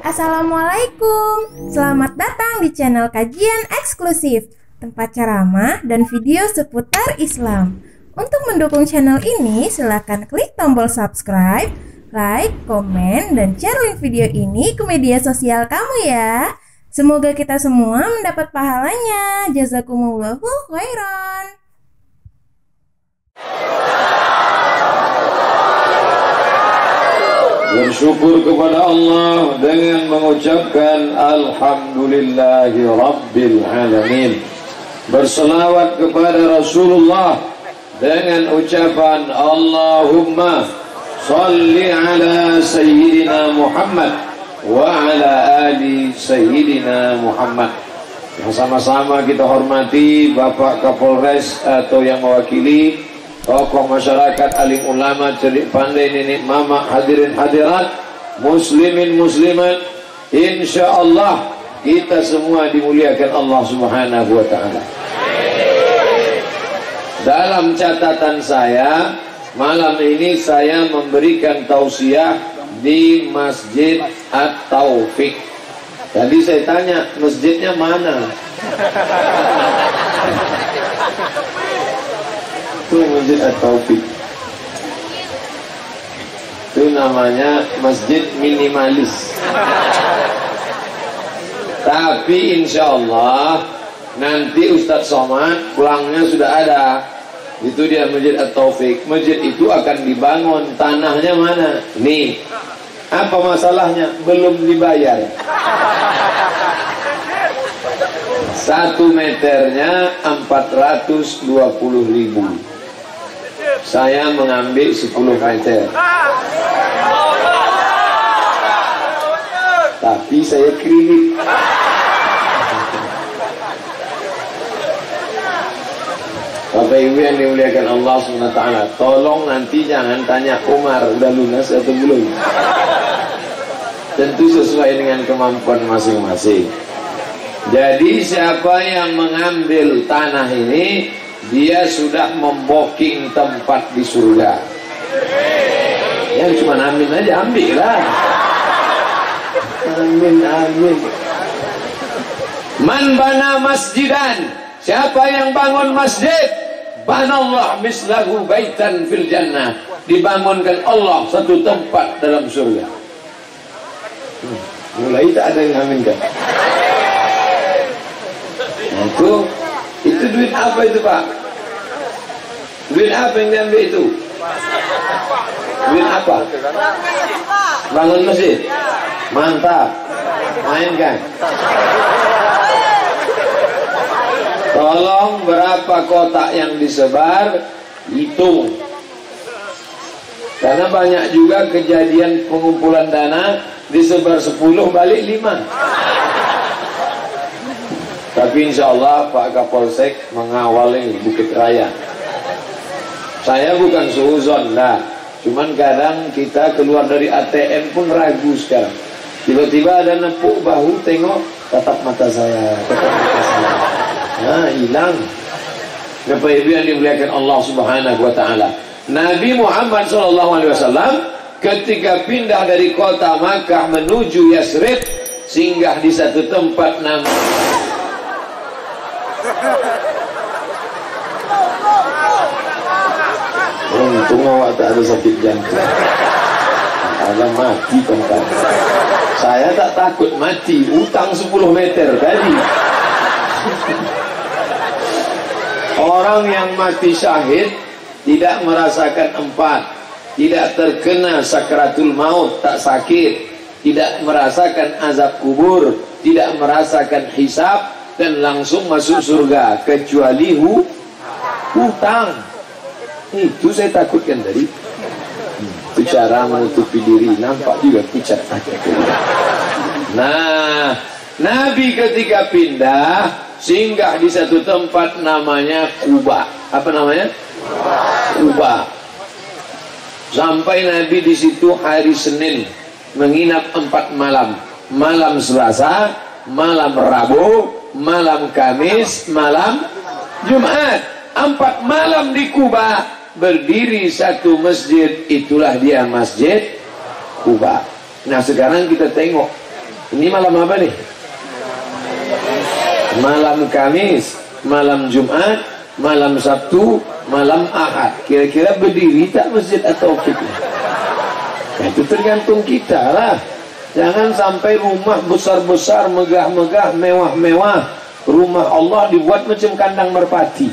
Assalamualaikum. Selamat datang di channel kajian eksklusif, tempat ceramah dan video seputar Islam. Untuk mendukung channel ini, silakan klik tombol subscribe, like, komen, dan share link video ini ke media sosial kamu ya. Semoga kita semua mendapat pahalanya. Jazakumullahu khairan. Bersyukur kepada Allah dengan mengucapkan Alhamdulillahi Rabbil Alamin. Berselawat kepada Rasulullah dengan ucapan Allahumma salli ala Sayyidina Muhammad wa ala ali Sayyidina Muhammad. Yang sama-sama kita hormati Bapak Kapolres atau yang mewakili tokoh masyarakat, alim ulama, cerdik pandai, nenek mama, hadirin hadirat, muslimin muslimat. Insyaallah kita semua dimuliakan Allah Subhanahu wa taala. Dalam catatan saya, malam ini saya memberikan tausiah di Masjid At-Taufik. Tadi saya tanya, masjidnya mana? Itu Masjid At-Taufik. Itu namanya masjid minimalis. Tapi insya Allah nanti Ustadz Somad pulangnya sudah ada. Itu dia Masjid At-Taufik. Masjid itu akan dibangun. Tanahnya mana? Nih. Apa masalahnya? Belum dibayar. 1 meternya 420.000. Saya mengambil 10 meter. Tapi saya kredit. Bapak Ibu yang dimuliakan Allah SWT, tolong nanti jangan tanya Umar udah lunas atau belum. Tentu sesuai dengan kemampuan masing-masing. Jadi siapa yang mengambil tanah ini, dia sudah memboking tempat di surga. Yang cuma amin aja, ambil lah. Amin, amin. Man bana masjidan, siapa yang bangun masjid, banallah mislahu baitan fil jannah, dibangunkan Allah satu tempat dalam surga. Mulai tak ada yang amin kan? Itu duit apa itu Pak? Duit apa yang diambil itu? Duit apa? Bangun masjid? Mantap. Mainkan. Tolong berapa kotak yang disebar, hitung. Karena banyak juga kejadian pengumpulan dana, disebar 10 balik 5. Tapi insya Allah Pak Kapolsek mengawal ini Bukit Raya. Saya bukan suuzon lah, cuman kadang kita keluar dari ATM pun ragu sekarang. Tiba-tiba ada nepuk bahu, tengok tatap mata saya, tatap mata saya. Nah, hilang. Bapak Ibu yang dimuliakan Allah Subhanahu wa taala. Nabi Muhammad SAW ketika pindah dari kota Makkah menuju Yasrib, singgah di satu tempat namanya untung awak tak ada sakit jantung. Ada mati tempat. Saya tak takut mati. Utang 10 meter tadi. Orang yang mati syahid tidak merasakan 4, tidak terkena sakratul maut, tak sakit, tidak merasakan azab kubur, tidak merasakan hisab, dan langsung masuk surga, kecuali hutang. Itu saya takutkan tadi. Itu cara menutupi diri. Nampak juga pucat. Nah, Nabi ketika pindah, singgah di satu tempat namanya Quba. Apa namanya? Quba. Sampai Nabi di situ hari Senin, menginap 4 malam. Malam Selasa, malam Rabu, malam Kamis, malam Jumat. 4 malam di Quba, berdiri satu masjid. Itulah dia Masjid Quba. Nah sekarang kita tengok Ini malam apa nih? Malam Kamis, malam Jumat, malam Sabtu, malam Ahad. Kira-kira berdiri tak Masjid At-Taufik? Nah, itu tergantung kita lah. Jangan sampai rumah besar-besar, megah-megah, mewah-mewah, rumah Allah dibuat macam kandang merpati.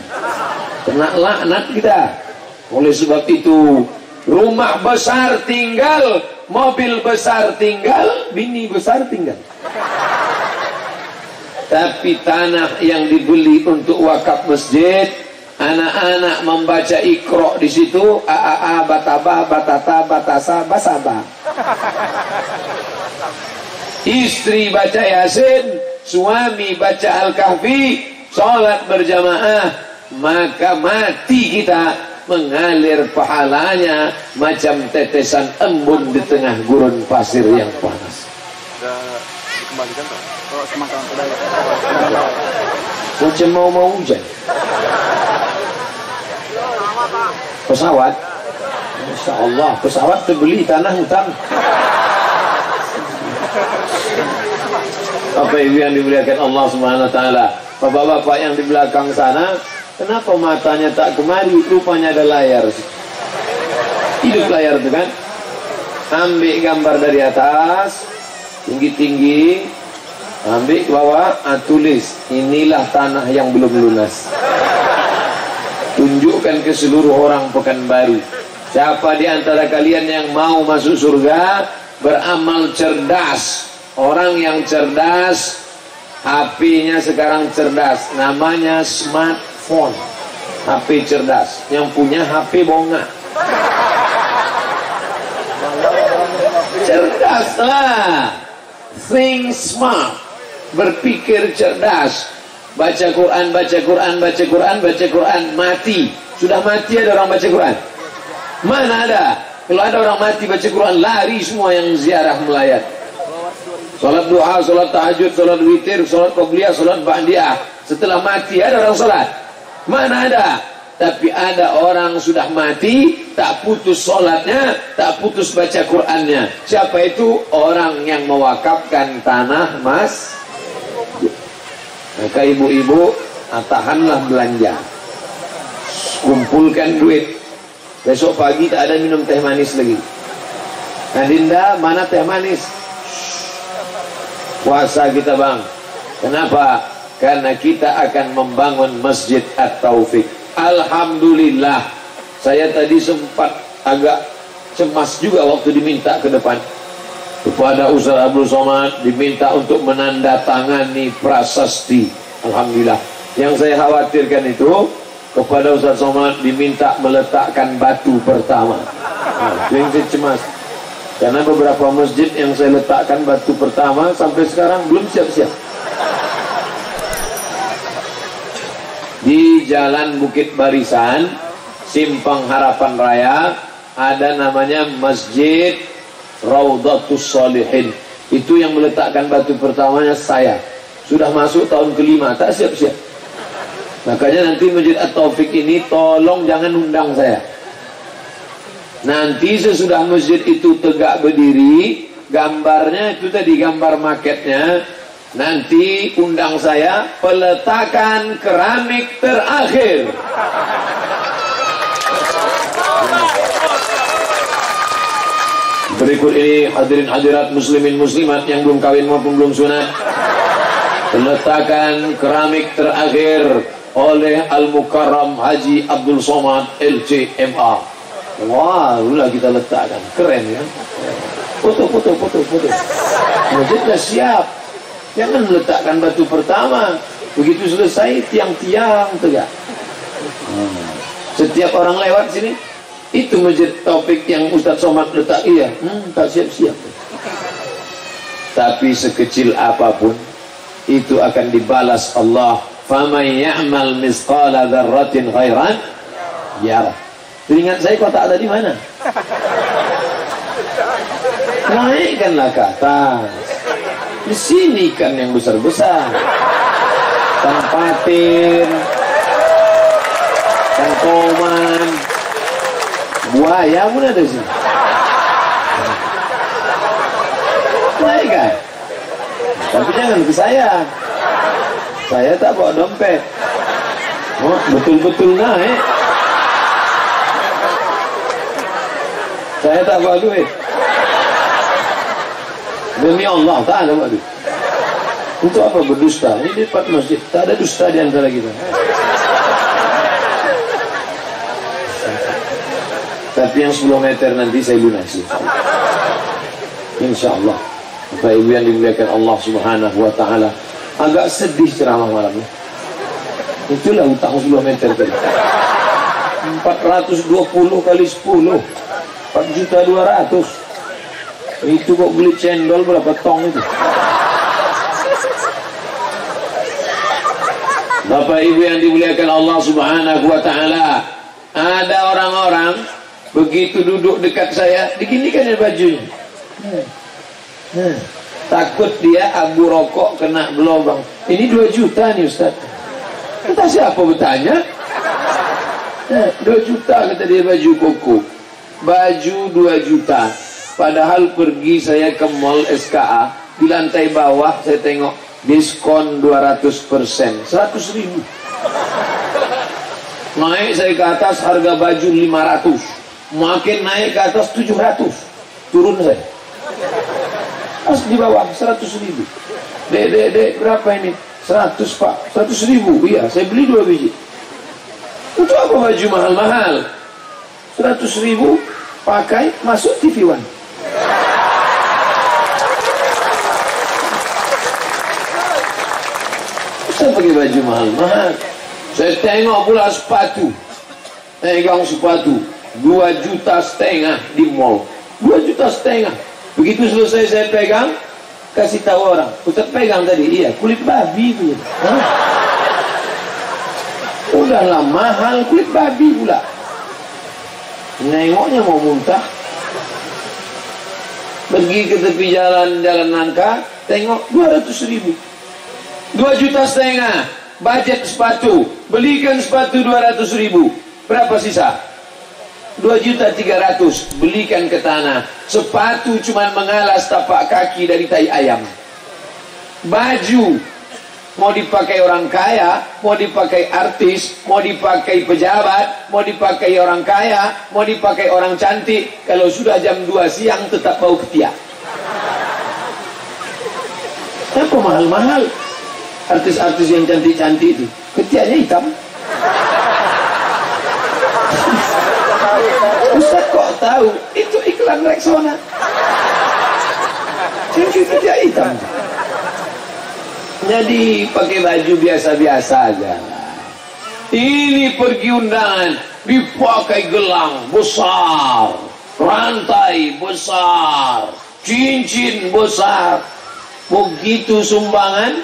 Kena laknat kita. Oleh sebab itu, rumah besar tinggal, mobil besar tinggal, bini besar tinggal. Tapi tanah yang dibeli untuk wakaf masjid, anak-anak membaca Iqra di situ, a bataba batata batasa basaba. Istri baca Yasin, suami baca Al-Kahfi, sholat berjamaah, maka mati kita mengalir pahalanya macam tetesan embun di tengah gurun pasir yang panas. Dikembalikan tak? Kalau semakan macam mau hujan. Pesawat, Masya Allah, pesawat terbeli tanah hutang. Bapak Ibu yang dimuliakan Allah Subhanahu wa taala, bapak-bapak yang di belakang sana, kenapa matanya tak kemari? Rupanya ada layar. Hidup layar itu kan. Ambil gambar dari atas, tinggi-tinggi, ambil ke bawah, tulis, inilah tanah yang belum lunas. Tunjukkan ke seluruh orang Pekanbaru, siapa di antara kalian yang mau masuk surga, beramal cerdas. Orang yang cerdas, HP-nya sekarang cerdas, namanya smartphone. HP cerdas, yang punya HP bongah. Cerdaslah, think smart, berpikir cerdas. Baca Quran, baca Quran, baca Quran, baca Quran, mati. Sudah mati ada orang baca Quran? Mana ada? Kalau ada orang mati baca Quran, lari semua yang ziarah melayat. Salat duha, salat tahajud, salat witir, salat qabliyah, salat ba'diyah. Setelah mati ada orang salat? Mana ada? Tapi ada orang sudah mati, tak putus salatnya, tak putus baca Qurannya. Siapa itu? Orang yang mewakafkan tanah mas. Maka ibu-ibu, tahanlah belanja, kumpulkan duit. Besok pagi tak ada minum teh manis lagi. Adinda, mana teh manis? Puasa kita bang. Kenapa? Karena kita akan membangun Masjid At-Taufik. Alhamdulillah. Saya tadi sempat agak cemas juga waktu diminta ke depan. Kepada Ustaz Abdul Somad diminta untuk menandatangani prasasti. Alhamdulillah. Yang saya khawatirkan itu, kepada Ustaz Somad diminta meletakkan batu pertama. Yang saya cemas, karena beberapa masjid yang saya letakkan batu pertama sampai sekarang belum siap-siap. Di Jalan Bukit Barisan, Simpang Harapan Raya, ada namanya Masjid Raudhatus Shalihin. Itu yang meletakkan batu pertamanya saya. Sudah masuk tahun ke-5, tak siap-siap. Makanya nanti Masjid At-Taufik ini tolong jangan undang saya. Nanti sesudah masjid itu tegak berdiri, gambarnya itu tadi gambar maketnya, nanti undang saya peletakan keramik terakhir. Berikut ini hadirin hadirat muslimin muslimat yang belum kawin maupun belum sunat, peletakan keramik terakhir oleh Al-Mukarram Haji Abdul Somad LCMA. Wah, ulah kita letakkan, keren ya. Foto. Masjid dah siap. Jangan letakkan batu pertama, begitu selesai tiang-tiang tegak. Setiap orang lewat sini, itu Masjid Taufik yang Ustaz Somad letak, iya, tak siap-siap. Tapi sekecil apapun, itu akan dibalas Allah. Faman ya'mal misqala dzarratin khairan yarah. Teringat saya kotak tadi mana? Naikkanlah ke atas. Di sini kan yang besar-besar. Tempatin, tengkoman, buaya pun ada sini. Naikkan. Tapi jangan ke saya. Saya tak bawa dompet. Oh, betul-betul naik. Saya tak bawa duit. Demi Allah tak ada bawa duit. Untuk apa berdusta? Ini di depan masjid. Tak ada dusta di antara kita. Tapi yang 10 meter nanti saya lunasi. Insya Allah. Bapak Ibu yang dimuliakan Allah Subhanahu wa Ta'ala, agak sedih ceramah malamnya. Itulah utang 10 meter tadi. 420 kali 10, 4.200.000. Itu kok beli cendol berapa tong itu? Bapak Ibu yang dimuliakan Allah Subhanahu wa Ta'ala, ada orang-orang begitu duduk dekat saya, diginikan ya bajunya. Takut dia abu rokok kena gelobang. Ini 2 juta nih Ustaz. Entah siapa bertanya. 2 juta kata dia baju koko. Baju 2 juta. Padahal pergi saya ke mall SKA, di lantai bawah saya tengok diskon 200%, 100.000. Naik saya ke atas, harga baju 500. Makin naik ke atas 700. Turun saya. Pas di bawah 100.000. Dek, berapa ini? 100 Pak. 100.000. Iya, saya beli 2 biji. Untuk apa baju mahal-mahal? 100.000 pakai masuk TV One. Saya pakai baju mahal-mahal. Saya tengok pula sepatu. Pegang sepatu 2,5 juta di mall. 2,5 juta. Begitu selesai saya pegang, kasih tahu orang, Ustaz pegang tadi, iya kulit babi itu. Udahlah mahal kulit babi pula. Nengoknya mau muntah. Pergi ke tepi jalan nangka, tengok 200.000. 2,5 juta, budget sepatu, belikan sepatu 200.000. Berapa sisa? 2.300.000, belikan ke tanah. Sepatu cuma mengalas tapak kaki dari tai ayam. Baju mau dipakai orang kaya, mau dipakai artis, mau dipakai pejabat, mau dipakai orang kaya, mau dipakai orang cantik. Kalau sudah jam 2 siang tetap bau ketiak. Kenapa mahal-mahal? Artis-artis yang cantik-cantik itu ketiaknya hitam. Ustaz kok tahu? Itu iklan Rexona. Dia hitam. Jadi pakai baju biasa-biasa aja. Ini pergi undangan, dipakai gelang besar, rantai besar, cincin besar. Begitu sumbangan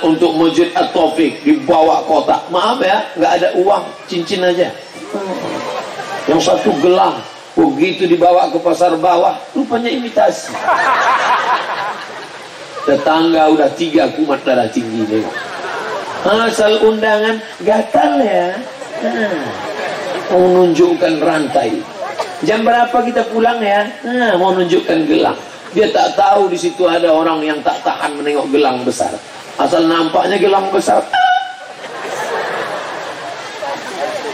untuk Masjid At-Taufik dibawa kotak. Maaf ya, nggak ada uang, cincin aja. Yang satu gelang, begitu dibawa ke pasar bawah, rupanya imitasi. Tetangga udah 3 kumat darah tinggi nih. Asal undangan gatal ya. Mau nunjukkan rantai. Jam berapa kita pulang ya? Mau nunjukkan gelang. Dia tak tahu di situ ada orang yang tak tahan menengok gelang besar. Asal nampaknya gelang besar.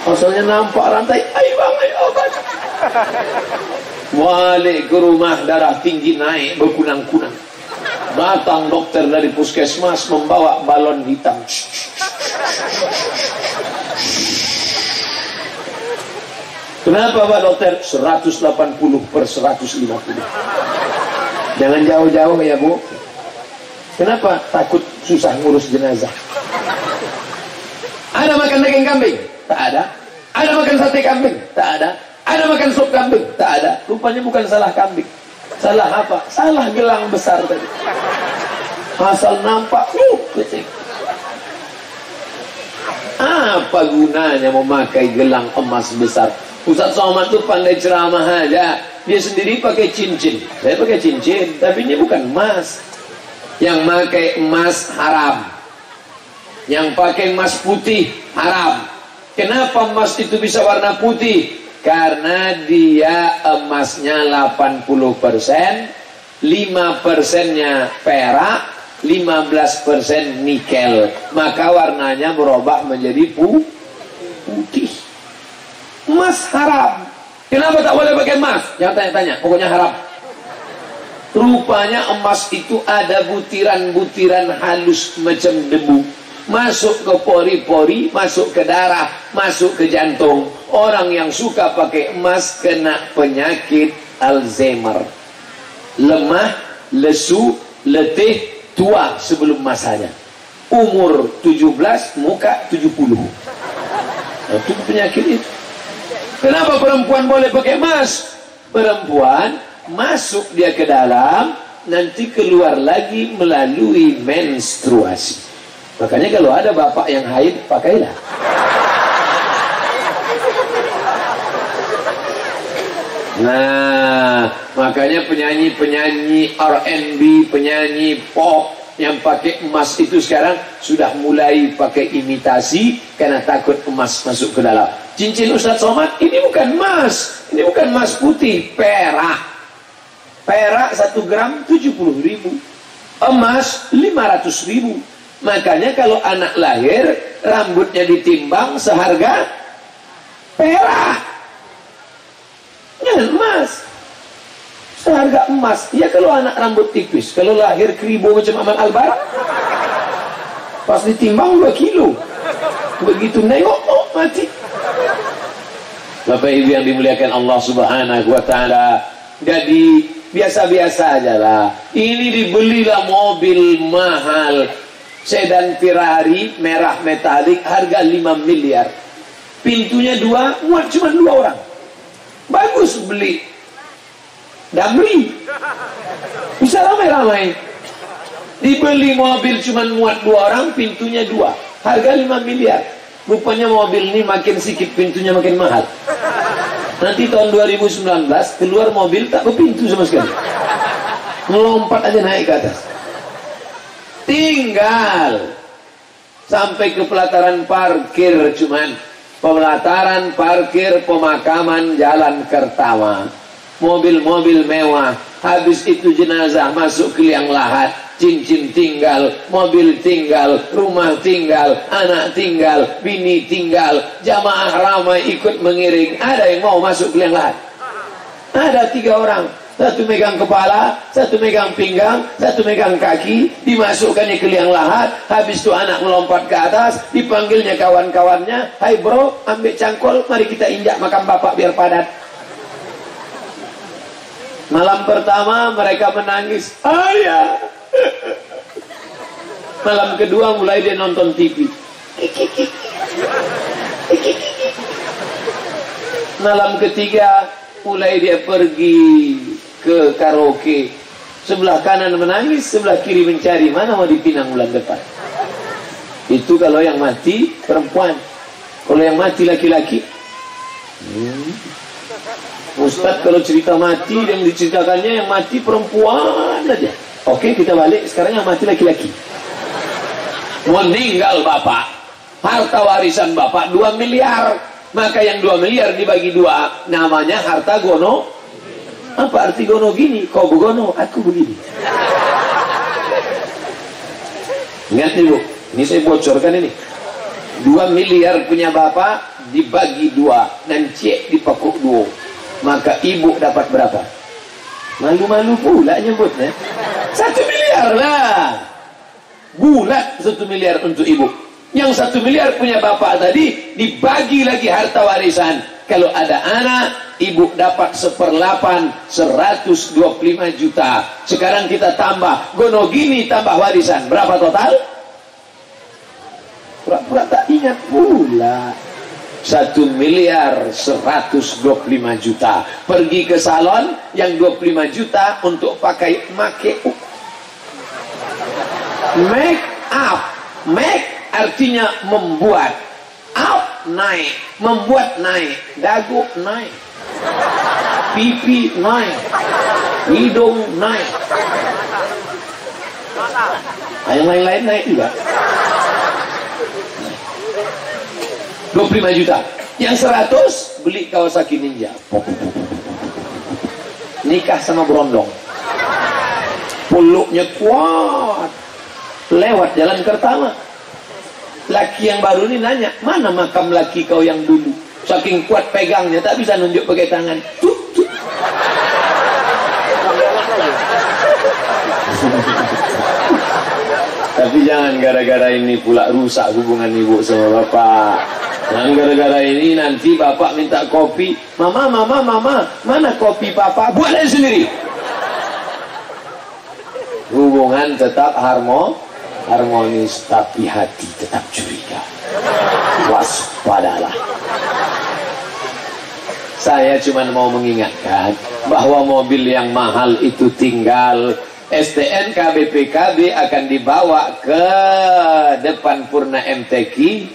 Asalnya nampak rantai, ayo bang, ayo obat. Balik ke rumah, darah tinggi naik berkunang-kunang. Datang dokter dari puskesmas membawa balon hitam. Kenapa Pak Dokter? 180/150. Jangan jauh-jauh ya Bu. Kenapa? Takut susah ngurus jenazah. Ada makan daging kambing? Tak ada. Ada makan sate kambing? Tak ada. Ada makan sup kambing? Tak ada. Rupanya bukan salah kambing. Salah apa? Salah gelang besar tadi. Asal nampak, kecil. Apa gunanya memakai gelang emas besar? Ustaz Somad tuh pandai ceramah aja. Dia sendiri pakai cincin. Saya pakai cincin, tapi ini bukan emas. Yang pakai emas haram. Yang pakai emas putih haram. Kenapa emas itu bisa warna putih? Karena dia emasnya 80%, 5%-nya perak, 15% nikel. Maka warnanya berubah menjadi putih. Emas haram. Kenapa tak boleh pakai emas? Jangan tanya-tanya, pokoknya haram. Rupanya emas itu ada butiran-butiran halus macam debu, masuk ke pori-pori, masuk ke darah, masuk ke jantung. Orang yang suka pakai emas kena penyakit Alzheimer, lemah, lesu, letih, tua sebelum masanya. Umur 17, muka 70. Itu penyakit itu. Kenapa perempuan boleh pakai emas? Perempuan masuk dia ke dalam, nanti keluar lagi melalui menstruasi. Makanya kalau ada bapak yang haid, pakailah. Nah, makanya penyanyi-penyanyi R&B, penyanyi pop yang pakai emas itu sekarang sudah mulai pakai imitasi karena takut emas masuk ke dalam. Cincin Ustaz Somad ini bukan emas, ini bukan emas putih, perak. Perak 1 gram 70.000, emas 500.000. Makanya kalau anak lahir rambutnya ditimbang seharga perak, jangan emas, seharga emas. Ya kalau anak rambut tipis, kalau lahir kribo macam Aman Albar, pas ditimbang 2 kilo, begitu nengok, oh mati. Bapak Ibu yang dimuliakan Allah Subhanahu wa Ta'ala, jadi biasa-biasa aja lah. Ini dibelilah mobil mahal, sedan Ferrari merah metalik, harga 5 miliar. Pintunya 2, muat cuma 2 orang. Bagus beli Damri, bisa ramai-ramai. Dibeli mobil cuma muat 2 orang, pintunya 2, harga 5 miliar. Rupanya mobil ini makin sikit pintunya makin mahal. Nanti tahun 2019 keluar mobil tak berpintu sama sekali, melompat aja naik ke atas. Tinggal sampai ke pelataran parkir, cuman pelataran parkir pemakaman Jalan Kertama, mobil-mobil mewah. Habis itu jenazah masuk ke liang lahat, cincin tinggal, mobil tinggal, rumah tinggal, anak tinggal, bini tinggal, jamaah ramai ikut mengiring. Ada yang mau masuk ke liang lahat? Ada 3 orang, satu megang kepala, satu megang pinggang, satu megang kaki, dimasukkannya ke liang lahat. Habis itu anak melompat ke atas, dipanggilnya kawan-kawannya, hai bro, ambil cangkul, mari kita injak makam bapak biar padat. Malam pertama mereka menangis, ayah. Malam kedua mulai dia nonton TV. Malam ketiga mulai dia pergi ke karaoke. Sebelah kanan menangis, sebelah kiri mencari mana mau dipinang bulan depan. Itu kalau yang mati perempuan. Kalau yang mati laki-laki, Ustaz kalau cerita mati yang diceritakannya yang mati perempuan aja. Oke, kita balik sekarang yang mati laki-laki. Meninggal bapak, harta warisan bapak 2 miliar. Maka yang 2 miliar dibagi 2, namanya harta gono. Apa arti gono gini? Kau begono, aku begini. Ingat nih Bu, ini saya bocorkan ini. 2 miliar punya bapak dibagi 2 dan cek dipakuk 2. Maka ibu dapat berapa? Malu-malu pula nyebutnya. 1 miliar lah. Bulat 1 miliar untuk ibu. Yang 1 miliar punya bapak tadi dibagi lagi harta warisan. Kalau ada anak, ibu dapat 1/8, 125 juta. Sekarang kita tambah gono gini tambah warisan. Berapa total? Pura-pura tak ingat pula. 1 miliar 125 juta. Pergi ke salon yang 25 juta untuk pakai make up. Make artinya membuat. Up naik, membuat naik, dagu naik, pipi naik, hidung naik, yang lain-lain naik juga. 25 juta. Yang 100 beli Kawasaki Ninja. Nikah sama berondong. peluknya kuat. Lewat jalan pertama, laki yang baru ini nanya, mana makam laki kau yang dulu? Saking kuat pegangnya, tak bisa nunjuk pakai tangan. Tapi jangan gara-gara ini pula rusak hubungan ibu sama bapak. Jangan gara-gara ini nanti bapak minta kopi, mama, mana kopi papa? Buat aja sendiri. Hubungan tetap harmonis, tapi hati tetap curiga. Waspadalah. Saya cuma mau mengingatkan bahwa mobil yang mahal itu tinggal STNK BPKB akan dibawa ke depan Purna MTQ.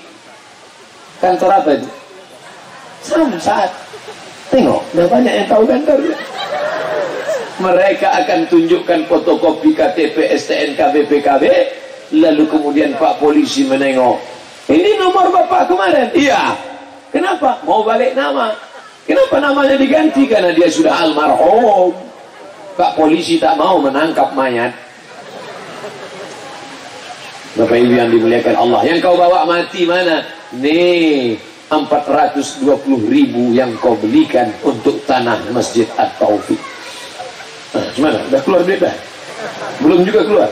Kantor apa itu? Samsat. Tengok, udah banyak yang tahu kantornya. Mereka akan tunjukkan fotokopi KTP STNK BPKB, lalu kemudian Pak Polisi menengok. Ini nomor bapak kemarin? Iya. Kenapa? Mau balik nama. Kenapa namanya diganti? Karena dia sudah almarhum. Pak Polisi tak mau menangkap mayat. Bapak Ibu yang dimuliakan Allah, yang kau bawa mati mana? Nih, 420.000 yang kau belikan untuk tanah Masjid At-Taufik. Nah, gimana? Udah keluar duit dah? Belum juga keluar.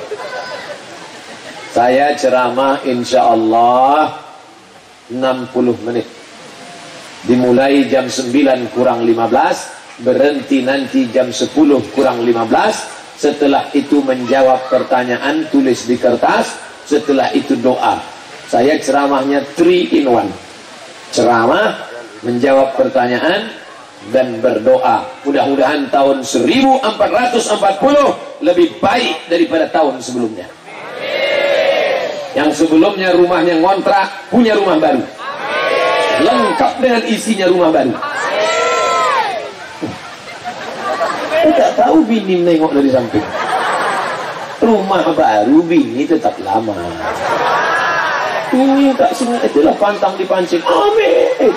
Saya ceramah insya Allah 60 menit. Dimulai jam 9 kurang 15, berhenti nanti jam 10 kurang 15. Setelah itu menjawab pertanyaan, tulis di kertas. Setelah itu doa. Saya ceramahnya 3 in 1. Ceramah, menjawab pertanyaan, dan berdoa. Mudah-mudahan tahun 1440 lebih baik daripada tahun sebelumnya. Yang sebelumnya rumahnya ngontrak, punya rumah baru. Lengkap dengan isinya rumah baru. Tidak tahu bini nengok dari samping. Rumah baru, bini tetap lama. Ini tak sengaja, itulah pantang dipancing. Amin.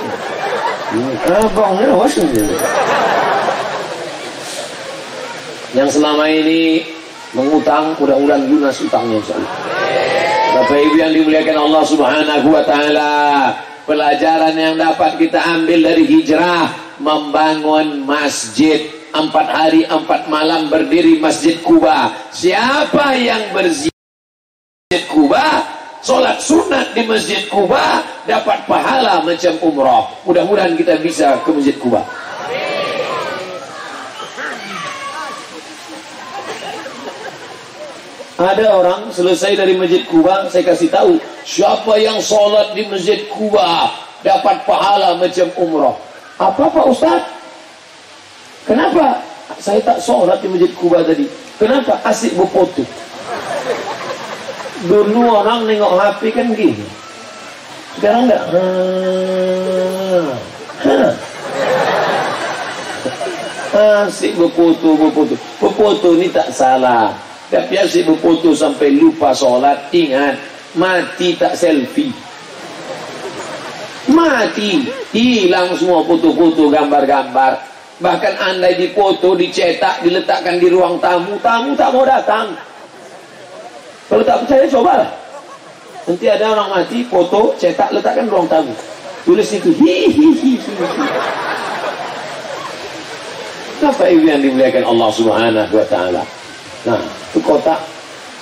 Abangnya awas. Yang selama ini mengutang, mudah-mudahan lunas utangnya insyaallah. Bapak Ibu yang dimuliakan Allah Subhanahu wa taala, pelajaran yang dapat kita ambil dari hijrah, membangun masjid 4 hari 4 malam berdiri Masjid Kuba. Siapa yang berziarah Masjid Kuba, sholat sunat di Masjid Kuba, dapat pahala macam umrah. Mudah-mudahan kita bisa ke Masjid Kuba. Ada orang selesai dari Masjid Kuba, saya kasih tahu, siapa yang sholat di Masjid Kuba dapat pahala macam umrah. Apa Pak Ustaz? Kenapa? Saya tak sholat di Masjid Kuba tadi. Kenapa? Asik berfoto. Dulu orang nengok HP kan gini. Sekarang enggak. Asik berfoto. Berfoto ini tak salah. Tapi asik berfoto sampai lupa sholat. Ingat, mati tak selfie. Mati, hilang semua foto-foto, gambar-gambar. Bahkan andai dipoto, dicetak, diletakkan di ruang tamu, tamu tak mau datang. Kalau tak percaya, cobalah. Nanti ada orang mati, foto, cetak, letakkan di ruang tamu. Tulis itu, hihihi. Bapak Ibu yang dimuliakan Allah Subhanahu wa taala. Nah, itu kotak.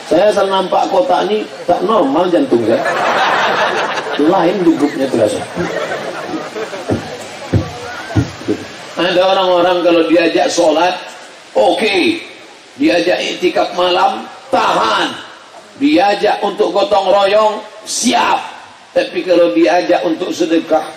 Saya asal nampak kotak ini tak normal jantung saya. Lain duduknya terasa. Ada orang-orang kalau diajak sholat, oke. Diajak iktikaf malam, tahan. Diajak untuk gotong royong, siap. Tapi kalau diajak untuk sedekah,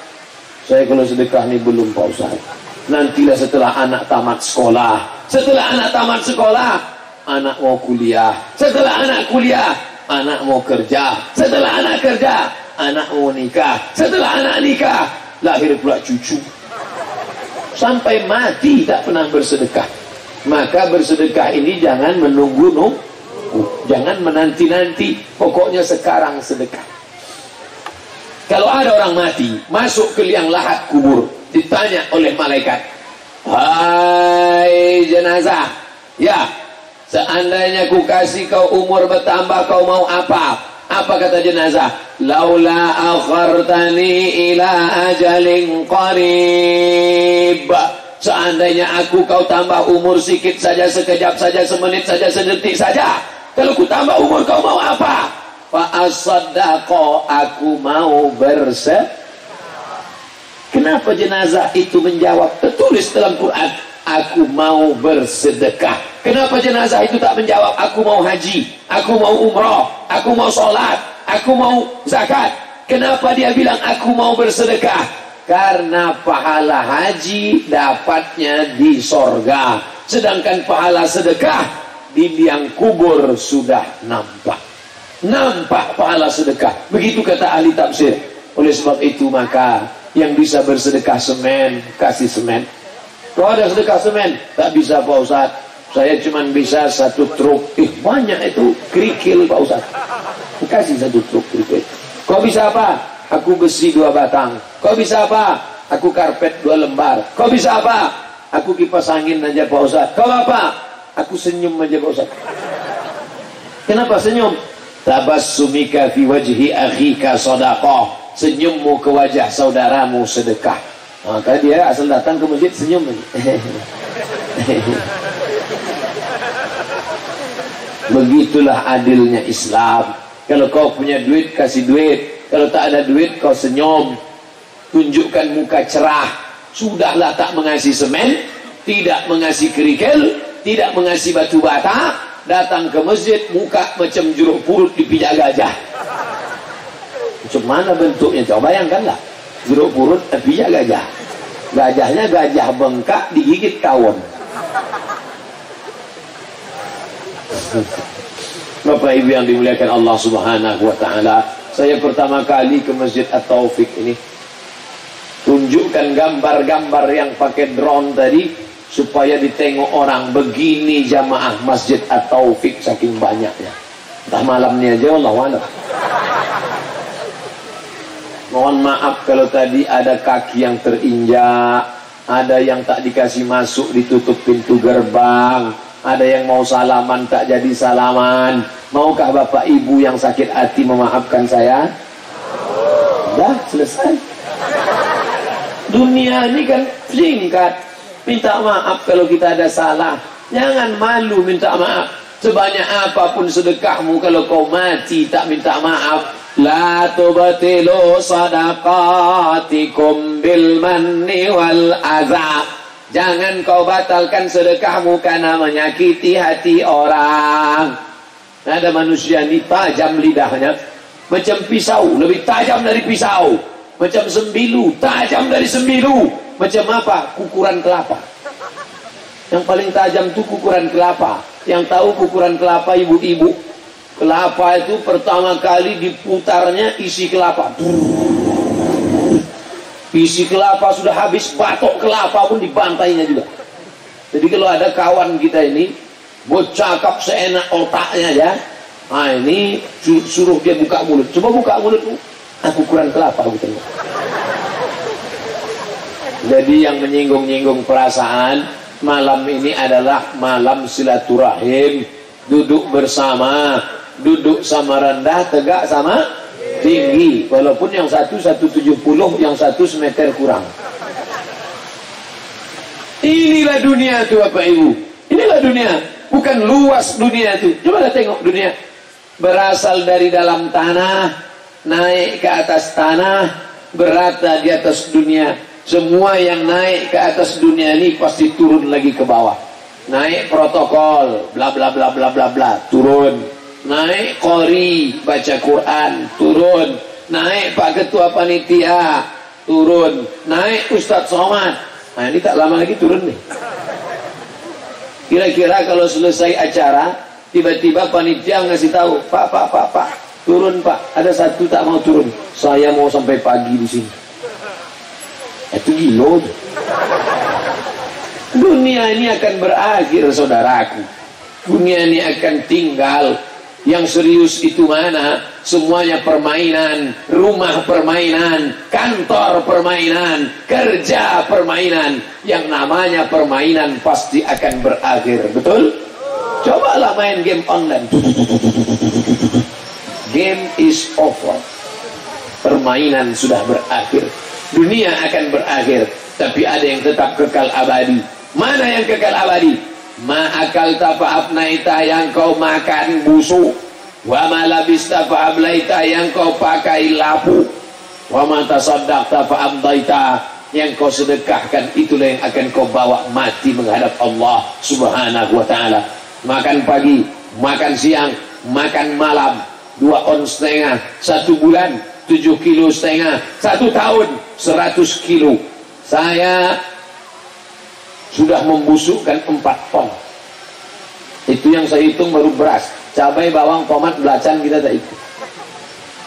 saya kalau sedekah ini belum Pak Ustaz. Nantilah setelah anak tamat sekolah. Setelah anak tamat sekolah, anak mau kuliah. Setelah anak kuliah, anak mau kerja. Setelah anak kerja, anak mau nikah. Setelah anak nikah, lahir pula cucu. Sampai mati tak pernah bersedekah. Maka bersedekah ini jangan menunggu, jangan menanti-nanti. Pokoknya sekarang sedekah. Kalau ada orang mati, masuk ke liang lahat kubur, ditanya oleh malaikat, hai jenazah, ya, Seandainya ku kasih kau umur bertambah, kau mau apa? Apa kata jenazah? Laula akhartani ila ajalin qarib. Seandainya aku kau tambah umur sikit saja, sekejap saja, semenit saja, sedetik saja. Kalau ku tambah umur, kau mau apa? Fa asaddaqa, aku mau bersedekah. Kenapa jenazah itu menjawab? Tertulis dalam Quran, aku mau bersedekah. Kenapa jenazah itu tak menjawab, aku mau haji, aku mau umrah, aku mau sholat, aku mau zakat? Kenapa dia bilang aku mau bersedekah? Karena pahala haji dapatnya di sorga, sedangkan pahala sedekah di liang kubur sudah nampak. Nampak pahala sedekah. Begitu kata ahli tafsir. Oleh sebab itu maka yang bisa bersedekah semen, kasih semen. Kalau ada sedekah semen, tak bisa Pak Ustaz. Saya cuma bisa 1 truk. Banyak itu kerikil Pak Ustaz. Kasih 1 truk kerikil. Kau bisa apa? Aku besi 2 batang. Kau bisa apa? Aku karpet 2 lembar. Kau bisa apa? Aku kipas angin aja Pak Ustaz. Kau apa? Aku senyum aja Pak Ustaz. Kenapa senyum? Tabassumika fi wajhi akhika shadaqah. Senyummu ke wajah saudaramu sedekah. Maka dia asal datang ke masjid senyum. Begitulah adilnya Islam. Kalau kau punya duit, kasih duit. Kalau tak ada duit, kau senyum. Tunjukkan muka cerah. Sudahlah tak mengasih semen, tidak mengasih kerikil, tidak mengasih batu bata. Datang ke masjid, muka macam jeruk purut dipijak gajah. Macam mana bentuknya? Coba bayangkanlah. Jeruk purut pijak gajah. Gajahnya gajah bengkak digigit tawon. Bapak Ibu yang dimuliakan Allah Subhanahu wa taala, saya pertama kali ke Masjid At-Taufik ini. Tunjukkan gambar-gambar yang pakai drone tadi supaya ditengok orang. Begini jamaah Masjid At-Taufik saking banyaknya. Entah malamnya aja Allah wa'ala. Mohon maaf kalau tadi ada kaki yang terinjak, ada yang tak dikasih masuk, ditutup pintu gerbang, ada yang mau salaman tak jadi salaman. Maukah Bapak Ibu yang sakit hati memaafkan saya? Dah selesai. Dunia ini kan singkat. Minta maaf kalau kita ada salah. Jangan malu minta maaf. Sebanyak apapun sedekahmu, kalau kau mati tak minta maaf, la tubtilu sadaqatikum bil manni wal adza. Jangan kau batalkan sedekahmu karena menyakiti hati orang. Ada manusia ini tajam lidahnya macam pisau, lebih tajam dari pisau. Macam sembilu, tajam dari sembilu. Macam apa? Kukuran kelapa. Yang paling tajam itu kukuran kelapa. Yang tahu kukuran kelapa ibu-ibu, kelapa itu pertama kali diputarnya isi kelapa. Isi kelapa sudah habis, batok kelapa pun dibantainya juga. Jadi kalau ada kawan kita ini bercakap seenak otaknya ya, nah ini suruh dia buka mulut. Coba buka mulut, kukuran kelapa gitu. Jadi yang menyinggung-nyinggung perasaan, malam ini adalah malam silaturahim. Duduk bersama, duduk sama rendah, tegak sama tinggi. Walaupun yang satu 170, yang satu semeter kurang. Inilah dunia itu Bapak Ibu. Inilah dunia. Bukan luas dunia itu. Coba tengok dunia. Berasal dari dalam tanah, naik ke atas tanah, berata di atas dunia. Semua yang naik ke atas dunia ini pasti turun lagi ke bawah. Naik protokol, bla bla bla bla bla bla, turun. Naik qori, baca Quran, turun. Naik Pak Ketua Panitia, turun. Naik Ustadz Somad. Nah ini tak lama lagi turun nih. Kira-kira kalau selesai acara, tiba-tiba panitia ngasih tahu, Pak, turun Pak. Ada satu tak mau turun. Saya mau sampai pagi di sini. Itu gila. Dunia ini akan berakhir saudaraku. Dunia ini akan tinggal. Yang serius itu mana? Semuanya permainan. Rumah permainan, kantor permainan, kerja permainan. Yang namanya permainan pasti akan berakhir. Betul? Cobalah main game online. Game is over. Permainan sudah berakhir. Dunia akan berakhir, tapi ada yang tetap kekal abadi. Mana yang kekal abadi? Ma akalta fa'afnaita, yang kau makan busuk. Wa ma labista fa'ablaita, yang kau pakai lapu. Wa ma tasaddaqta fa'amdaita, yang kau sedekahkan itulah yang akan kau bawa mati menghadap Allah Subhanahu wa ta'ala. Makan pagi, makan siang, makan malam, 2 on setengah, 1 bulan 7,5 kilo, 1 tahun 100 kilo. Saya sudah membusukkan 4 ton. Itu yang saya hitung baru beras, cabai, bawang, tomat, belacan kita tak hitung.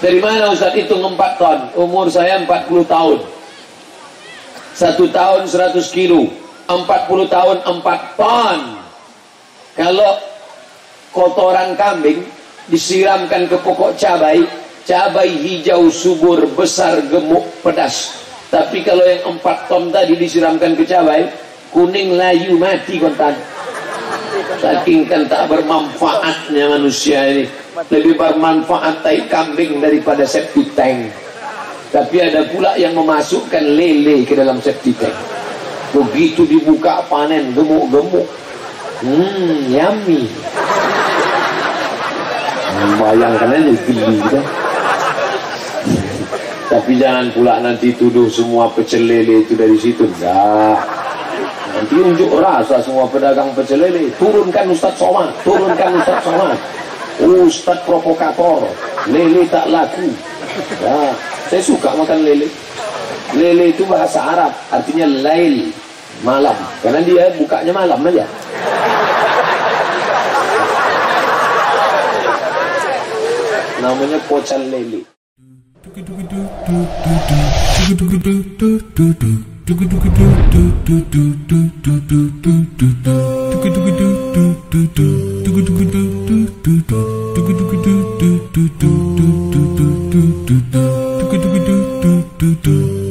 Dari mana Ustaz hitung 4 ton? Umur saya 40 tahun. 1 tahun 100 kilo, 40 tahun 4 ton. Kalau kotoran kambing disiramkan ke pokok cabai, cabai hijau subur, besar, gemuk, pedas. Tapi kalau yang 4 ton tadi disiramkan ke cabai, kuning, layu, mati kontan. Saking kan tak bermanfaatnya manusia ini. Lebih bermanfaat tai kambing daripada septic tank. Tapi ada pula yang memasukkan lele ke dalam septic tank. Begitu dibuka panen, gemuk-gemuk. Yummy. Bayangkan aja geli kita. Tapi jangan pula nanti tuduh semua pecel lele itu dari situ. Enggak. Nanti unjuk rasa semua pedagang pecel lele. Turunkan Ustaz Somad, turunkan Ustaz Somad. Ustaz provokator, lele tak laku. Ya, saya suka makan lele. Lele itu bahasa Arab, artinya lail, malam. Karena dia bukanya malam aja. Namanya pocal lele. Do